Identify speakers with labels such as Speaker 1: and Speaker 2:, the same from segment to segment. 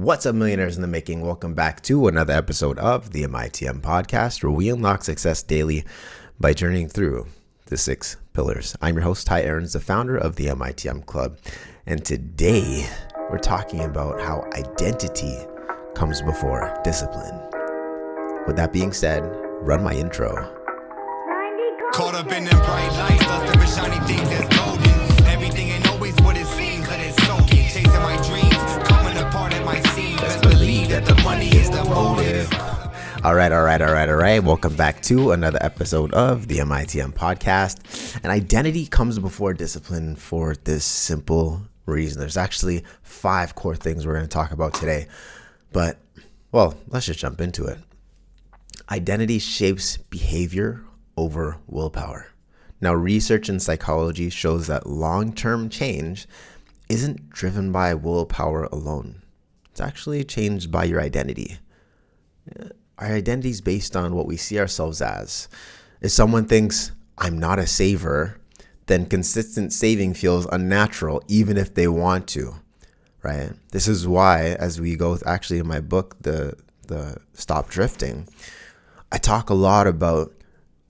Speaker 1: What's up, millionaires in the making? Welcome back to another episode of the MITM podcast, where we unlock success daily by journeying through the 6 pillars. I'm your host, Ty Aarons, the founder of the MITM Club. And today we're talking about how identity comes before discipline. With that being said, run my intro.
Speaker 2: Caught up in them bright lights, lusting for shiny things that's golden. Everything ain't always what it seems, that it's soaking. Chasing my dreams, coming apart at my seams. Best believe that the money is the motive.
Speaker 1: All right. Welcome back to another episode of the MITM podcast. And identity comes before discipline for this simple reason. There's actually 5 core things we're going to talk about today. But, well, let's just jump into it. Identity shapes behavior over willpower. Now, research in psychology shows that long-term change isn't driven by willpower alone. It's actually changed by your identity. Our identity is based on what we see ourselves as. If someone thinks, I'm not a saver, then consistent saving feels unnatural, even if they want to, right? This is why, as we go, actually in my book, the Stop Drifting, I talk a lot about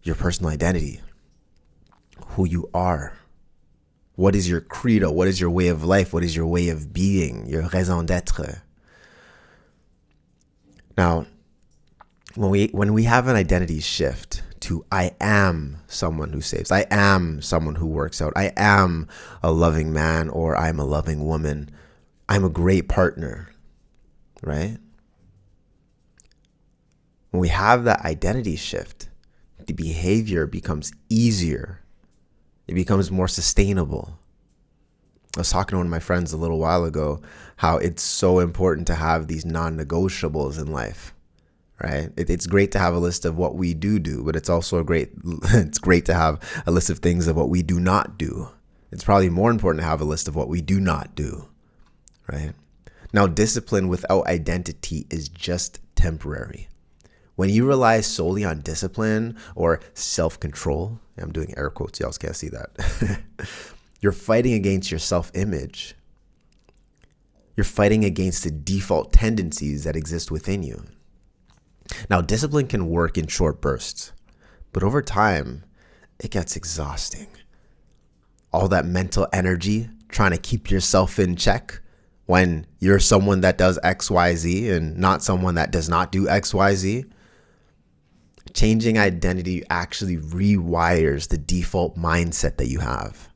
Speaker 1: your personal identity, who you are. What is your credo? What is your way of life? What is your way of being? Your raison d'être. Now, when we have an identity shift to I am someone who saves, I am someone who works out, I am a loving man, or I'm a loving woman, I'm a great partner, right? When we have that identity shift, the behavior becomes easier. It becomes more sustainable. I was talking to one of my friends a little while ago how it's so important to have these non-negotiables in life, right? It's great to have a list of what we do, but it's also great to have a list of things of what we do not do. It's probably more important to have a list of what we do not do, right? Now, discipline without identity is just temporary. When you rely solely on discipline or self-control, I'm doing air quotes, y'all can't see that. You're fighting against your self-image. You're fighting against the default tendencies that exist within you. Now, discipline can work in short bursts, but over time, it gets exhausting. All that mental energy trying to keep yourself in check when you're someone that does X, Y, Z and not someone that does not do X, Y, Z. Changing identity actually rewires the default mindset that you have.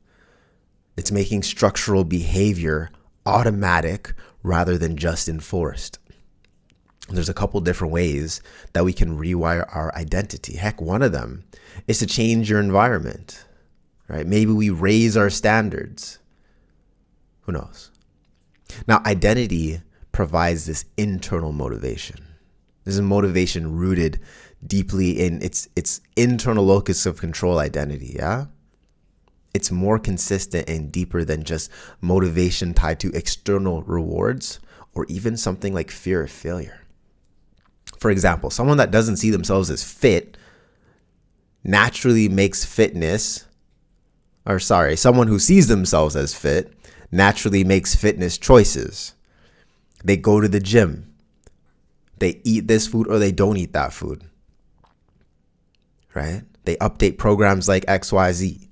Speaker 1: It's making structural behavior automatic rather than just enforced. There's a couple different ways that we can rewire our identity. Heck, one of them is to change your environment, right? Maybe we raise our standards. Who knows? Now, identity provides this internal motivation. This is a motivation rooted deeply in its internal locus of control identity, yeah? It's more consistent and deeper than just motivation tied to external rewards or even something like fear of failure. For example, someone that doesn't see themselves as fit naturally makes someone who sees themselves as fit naturally makes fitness choices. They go to the gym. They eat this food or they don't eat that food. Right? They update programs like XYZ.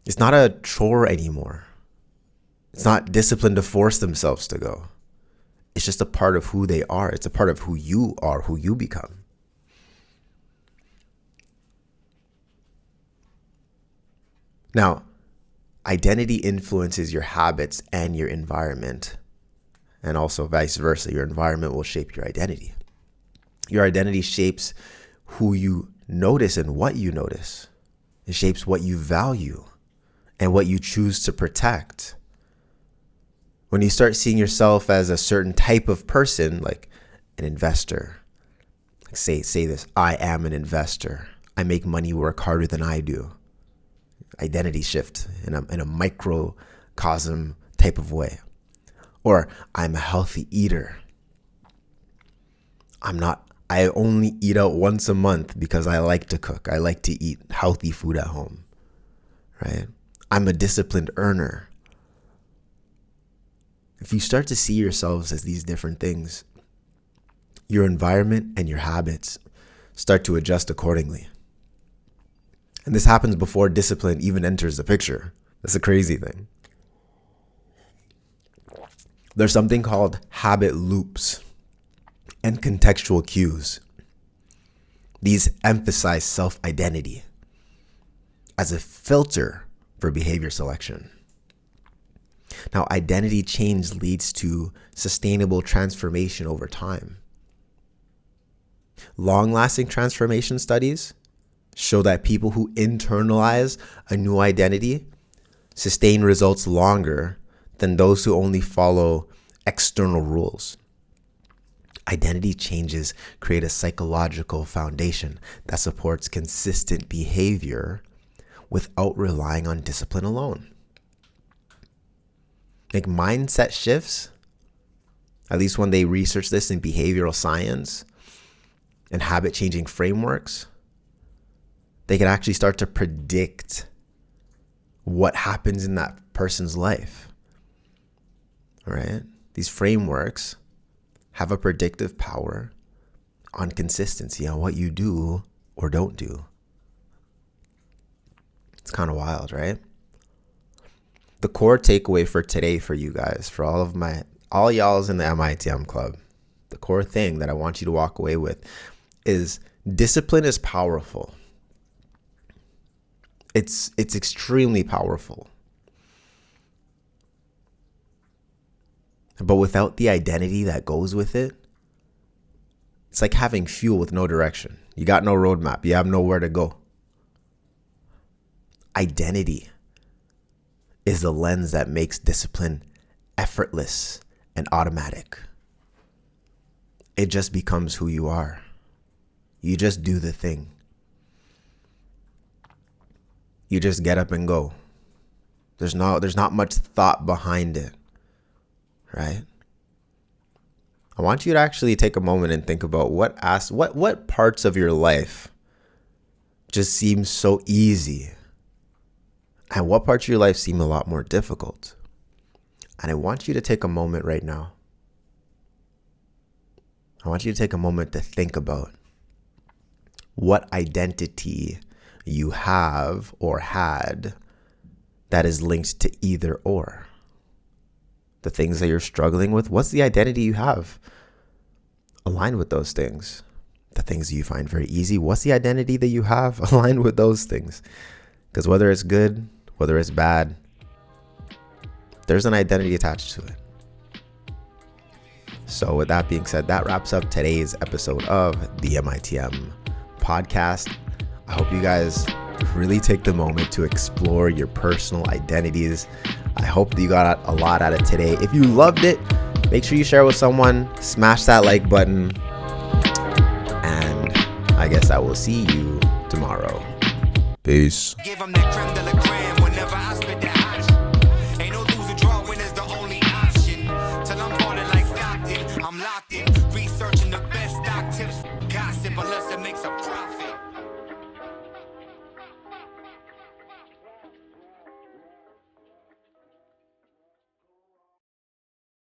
Speaker 1: It's not a chore anymore. It's not discipline to force themselves to go. It's just a part of who they are. It's a part of who you are, who you become. Now, identity influences your habits and your environment, and also vice versa. Your environment will shape your identity. Your identity shapes who you notice and what you notice. It shapes what you value and what you choose to protect. When you start seeing yourself as a certain type of person, like an investor, like say this, I am an investor. I make money work harder than I do. Identity shift in a microcosm type of way. Or I'm a healthy eater. I only eat out once a month because I like to cook. I like to eat healthy food at home, right? I'm a disciplined earner. If you start to see yourselves as these different things, your environment and your habits start to adjust accordingly. And this happens before discipline even enters the picture. That's a crazy thing. There's something called habit loops and contextual cues. These emphasize self-identity as a filter for behavior selection. Now, identity change leads to sustainable transformation over time. Long-lasting transformation studies show that people who internalize a new identity sustain results longer than those who only follow external rules. Identity changes create a psychological foundation that supports consistent behavior without relying on discipline alone. Like mindset shifts, at least when they research this in behavioral science and habit changing frameworks, they can actually start to predict what happens in that person's life. All right? These frameworks have a predictive power on consistency, on what you do or don't do. It's kind of wild, right? The core takeaway for today for you guys, for all y'all's in the MITM club, the core thing that I want you to walk away with is discipline is powerful. It's extremely powerful. But without the identity that goes with it, it's like having fuel with no direction. You got no roadmap. You have nowhere to go. Identity is the lens that makes discipline effortless and automatic. It just becomes who you are. You just do the thing. You just get up and go. There's not much thought behind it, right? I want you to actually take a moment and think about what parts of your life just seem so easy and what parts of your life seem a lot more difficult. And I want you to take a moment right now. I want you to take a moment to think about what identity you have or had that is linked to either or. The things that you're struggling with, what's the identity you have aligned with those things? The things you find very easy, what's the identity that you have aligned with those things? Because whether it's good, whether it's bad, there's an identity attached to it. So with that being said, that wraps up today's episode of the MITM podcast. I hope you guys really take the moment to explore your personal identities. I hope that you got a lot out of today. If you loved it, make sure you share with someone, smash that like button, and I guess I will see you tomorrow. Peace.